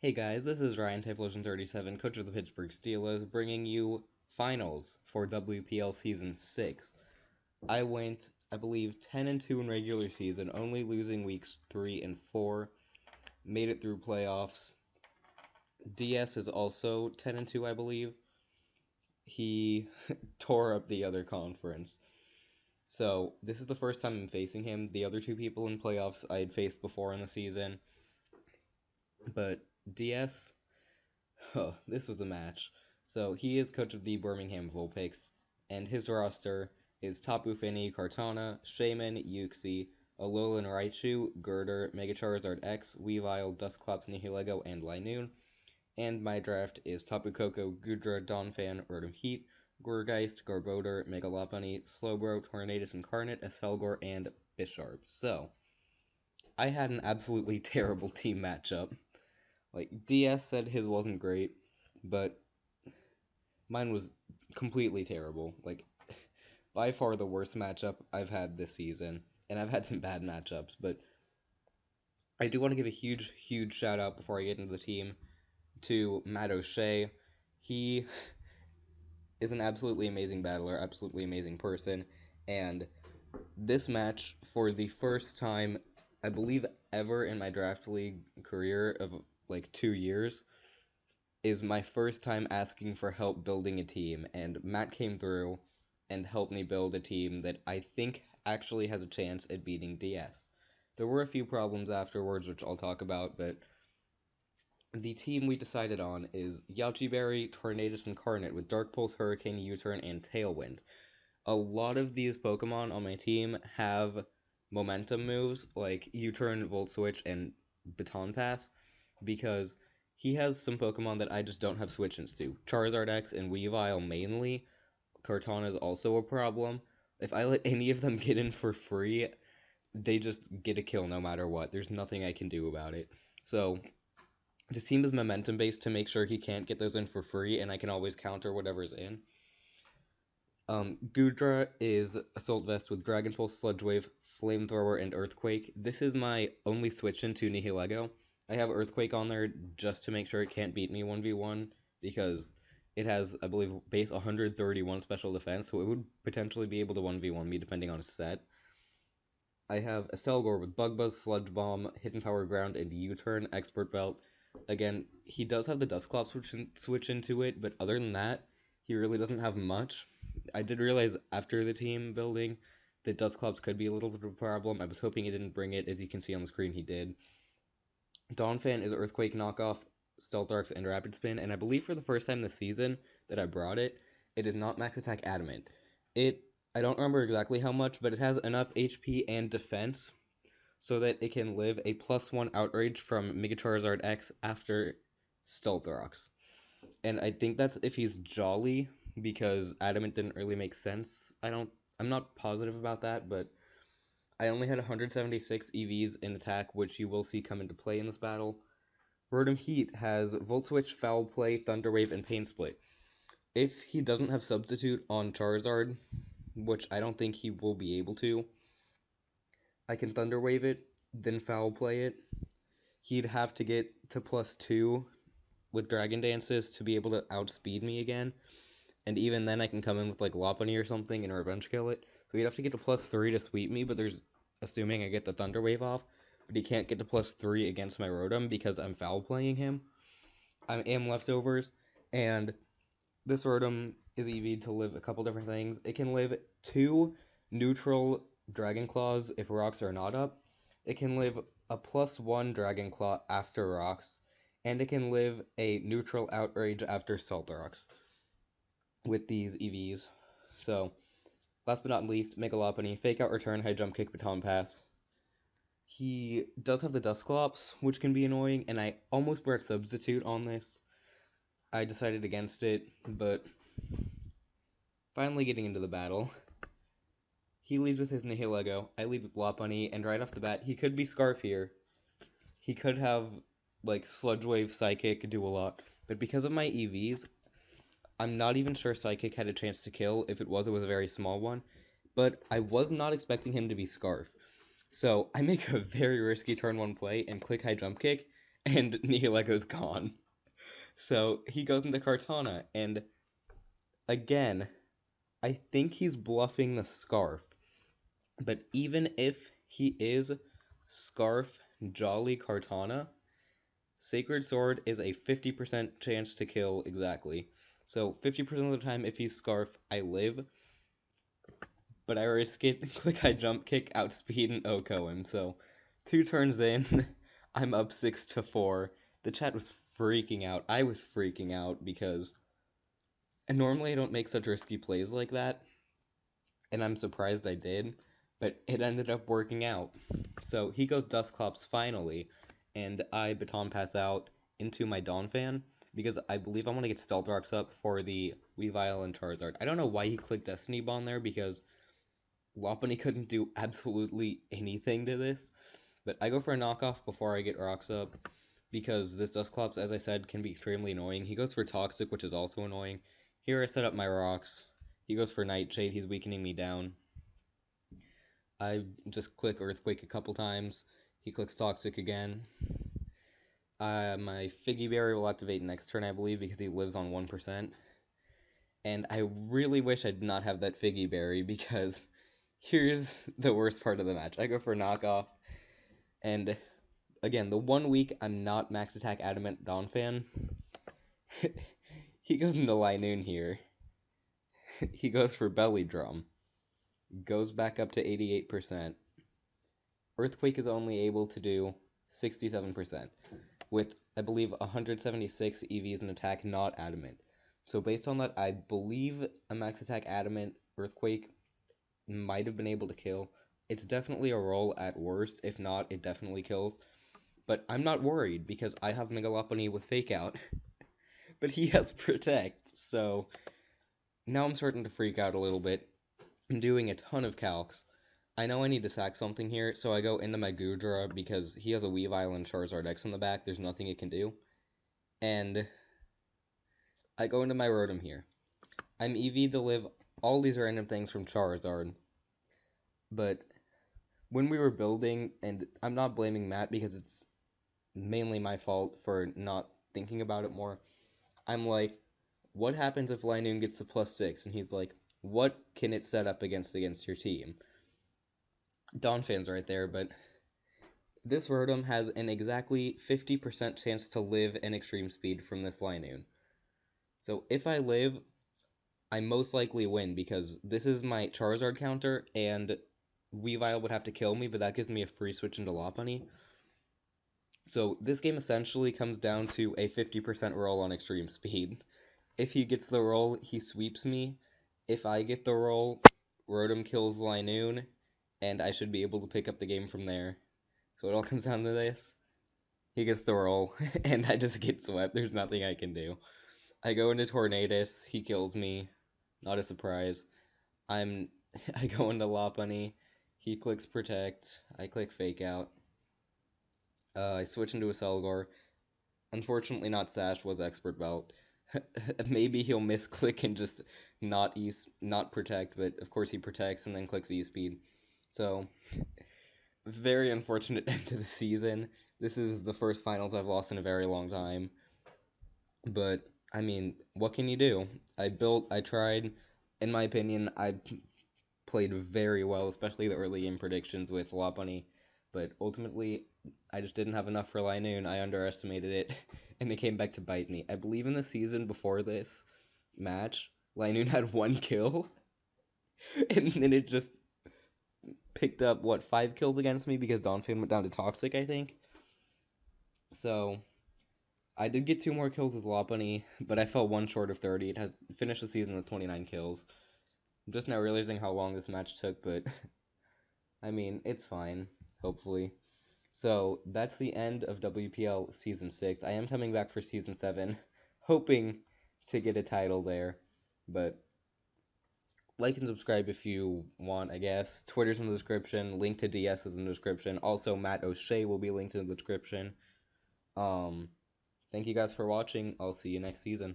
Hey guys, this is Ryan Typhlosion37, coach of the Pittsburgh Steelas, bringing you finals for WPL Season 6. I went, I believe, 10-2 in regular season, only losing weeks 3 and 4. Made it through playoffs. DS is also 10-2, I believe. He tore up the other conference. So, this is the first time I'm facing him. The other two people in playoffs I had faced before in the season. But DS, oh, this was a match. So he is coach of the Birmingham Vulpix, and his roster is Tapu Fini, Kartana, Shaman, Yuxi, Alolan Raichu, Girder, Mega Charizard X, Weavile, Dusclops, Nihilego, and Linoon. And my draft is Tapu Koko, Gudra, Donphan, Rotom Heat, Gourgeist, Garbodor, Mega Lopunny, Slowbro, Tornadus Incarnate, Aselgor, and Bisharp. So, I had an absolutely terrible team matchup. DS said his wasn't great, but mine was completely terrible. By far the worst matchup I've had this season. And I've had some bad matchups, but I do want to give a huge shout out before I get into the team to Matt O'Shea. He is an absolutely amazing battler, absolutely amazing person, and this match, for the first time, I believe, ever in my draft league career of 2 years, is my first time asking for help building a team, and Matt came through and helped me build a team that I think actually has a chance at beating DS. There were a few problems afterwards, which I'll talk about, but the team we decided on is Yachi Berry, Tornadus Incarnate with Dark Pulse, Hurricane, U-Turn, and Tailwind. A lot of these Pokemon on my team have momentum moves like U-Turn, Volt Switch, and Baton Pass, because he has some Pokemon that I just don't have switch-ins to. Charizard X and Weavile mainly. Kartana is also a problem. If I let any of them get in for free, they just get a kill no matter what. There's nothing I can do about it. So, this team is momentum based to make sure he can't get those in for free, and I can always counter whatever's in. Gudra is Assault Vest with Dragon Pulse, Sludge Wave, Flamethrower, and Earthquake. This is my only switch into Nihilego. I have Earthquake on there just to make sure it can't beat me 1v1, because it has, I believe, base 131 special defense, so it would potentially be able to 1v1 me depending on his set. I have a Selgor with Bug Buzz, Sludge Bomb, Hidden Power Ground, and U-Turn, Expert Belt. Again, he does have the Dusclops switch into it, but other than that, he really doesn't have much. I did realize after the team building that Dusclops could be a little bit of a problem. I was hoping he didn't bring it. As you can see on the screen, he did. Donphan is Earthquake knockoff, Stealth Arcs, and Rapid Spin, and I believe for the first time this season that I brought it, it is not max attack adamant. I don't remember exactly how much, but it has enough HP and defense so that it can live a +1 outrage from Mega Charizard X after Stealth Rocks. And I think that's if he's Jolly, because Adamant didn't really make sense. I'm not positive about that, but I only had 176 EVs in attack, which you will see come into play in this battle. Rotom Heat has Volt Switch, Foul Play, Thunder Wave, and Pain Split. If he doesn't have Substitute on Charizard, which I don't think he will be able to, I can Thunder Wave it, then Foul Play it. He'd have to get to +2 with Dragon Dances to be able to outspeed me again. And even then I can come in with Lopunny or something and revenge kill it. So he'd have to get to +3 to sweep me, but there's assuming I get the Thunder Wave off. But he can't get to +3 against my Rotom because I'm foul playing him. I am leftovers, and this Rotom is EV'd to live a couple different things. It can live 2 neutral Dragon Claws if rocks are not up. It can live a +1 Dragon Claw after rocks, and it can live a neutral Outrage after Stealth Rocks with these EVs. So, last but not least, Mega Lopunny, Fake Out Return, High Jump Kick, Baton Pass. He does have the Dusclops, which can be annoying, and I almost brought Substitute on this. I decided against it, but finally getting into the battle. He leads with his Nihilego, I lead with Lopunny, and right off the bat, he could be Scarf here. He could have, Sludge Wave, Psychic, do a lot, but because of my EVs, I'm not even sure Psychic had a chance to kill. If it was a very small one. But I was not expecting him to be Scarf. So I make a very risky turn 1 play and click High Jump Kick, and Nihilego's gone. So he goes into Kartana, and again, I think he's bluffing the Scarf. But even if he is Scarf Jolly Kartana, Sacred Sword is a 50% chance to kill exactly. So 50% of the time if he's Scarf, I live, but I risk it, click high jump kick, outspeed, and OHKO him. So 2 turns in, I'm up 6-4. The chat was freaking out. I was freaking out because and normally I don't make such risky plays like that, and I'm surprised I did, but it ended up working out. So he goes Dusclops finally, and I baton pass out into my Donphan because I believe I want to get Stealth Rocks up for the Weavile and Charizard. I don't know why he clicked Destiny Bond there because Lopunny couldn't do absolutely anything to this, but I go for a knockoff before I get rocks up because this Dusclops, as I said, can be extremely annoying. He goes for Toxic, which is also annoying. Here I set up my rocks. He goes for Nightshade, he's weakening me down. I just click Earthquake a couple times. He clicks Toxic again. My Figgy Berry will activate next turn, I believe, because he lives on 1%. And I really wish I did not have that Figgy Berry because here's the worst part of the match. I go for a knockoff, and again, the 1 week I'm not max attack adamant Donphan, he goes into Linoon here. He goes for Belly Drum, goes back up to 88%. Earthquake is only able to do 67%, with, I believe, 176 EVs in attack not adamant. So based on that, I believe a max attack adamant Earthquake might have been able to kill. It's definitely a roll at worst. If not, it definitely kills. But I'm not worried because I have Mega Lopunny with Fake Out. But he has Protect, so now I'm starting to freak out a little bit. I'm doing a ton of calcs. I know I need to sack something here, so I go into my Goodra because he has a Weavile and Charizard X in the back. There's nothing it can do. And I go into my Rotom here. I'm EV'd to live all these random things from Charizard. But when we were building, and I'm not blaming Matt because it's mainly my fault for not thinking about it more, I'm like, what happens if Linoon gets to +6? And he's like, what can it set up against your team? Donphan's right there, but this Rotom has an exactly 50% chance to live in Extreme Speed from this Linoon. So if I live, I most likely win because this is my Charizard counter, and Weavile would have to kill me, but that gives me a free switch into Lopunny. So this game essentially comes down to a 50% roll on Extreme Speed. If he gets the roll, he sweeps me. If I get the roll, Rotom kills Linoon, and I should be able to pick up the game from there. So it all comes down to this. He gets the roll, and I just get swept. There's nothing I can do. I go into Tornadus, he kills me. Not a surprise. I go into Lopunny, he clicks Protect, I click Fake Out. I switch into a Selgor. Unfortunately not Sash, was Expert Belt. Maybe he'll misclick and just not protect, but of course he protects and then clicks E-Speed. So, very unfortunate end to the season. This is the first finals I've lost in a very long time. But, I mean, what can you do? I tried. In my opinion, I played very well, especially the early game predictions with Lopunny. But ultimately, I just didn't have enough for Linoon. I underestimated it, and it came back to bite me. I believe in the season before this match, Linoon had 1 kill, and then it just picked up, 5 kills against me because Donphan went down to Toxic, I think. So, I did get 2 more kills with Lopunny, but I fell 1 short of 30. It has finished the season with 29 kills. I'm just now realizing how long this match took, but I mean, it's fine, hopefully. So, that's the end of WPL Season 6. I am coming back for Season 7, hoping to get a title there, but like and subscribe if you want, I guess. Twitter's in the description, link to DS is in the description. Also, Matt O'Shea will be linked in the description. Thank you guys for watching. I'll see you next season.